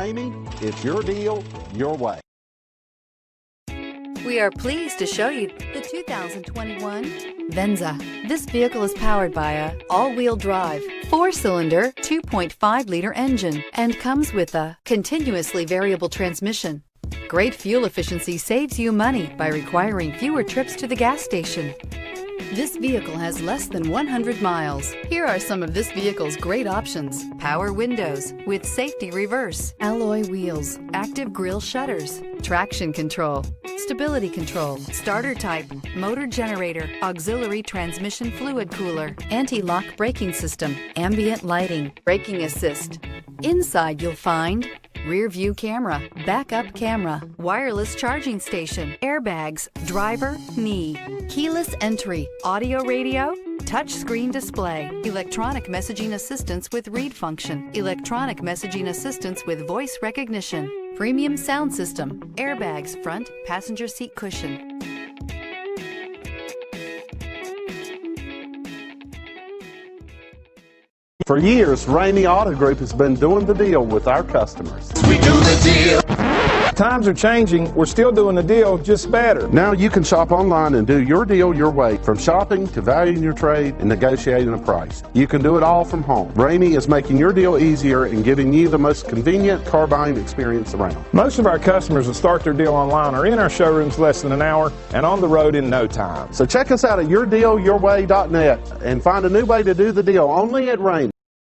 Ramey, it's your deal, your way. We are pleased to show you the 2021 Venza. This vehicle is powered by a all-wheel drive, 4-cylinder, 2.5-liter engine and comes with a continuously variable transmission. Great fuel efficiency saves you money by requiring fewer trips to the gas station. This vehicle has less than 100 miles. Here are some of this vehicle's great options: power windows with safety reverse, alloy wheels, active grille shutters, traction control, stability control, starter type, motor generator, auxiliary transmission fluid cooler, anti-lock braking system, ambient lighting, braking assist. Inside you'll find rear view camera, backup camera, wireless charging station, airbags, driver, knee, keyless entry, audio radio, touchscreen display, electronic messaging assistance with read function, electronic messaging assistance with voice recognition, premium sound system, airbags, front passenger seat cushion. For years, Ramey Auto Group has been doing the deal with our customers. We do the deal. Times are changing. We're still doing the deal, just better. Now you can shop online and do your deal your way, from shopping to valuing your trade and negotiating a price. You can do it all from home. Ramey is making your deal easier and giving you the most convenient car buying experience around. Most of our customers that start their deal online are in our showrooms less than an hour and on the road in no time. So check us out at yourdealyourway.net and find a new way to do the deal only at Ramey.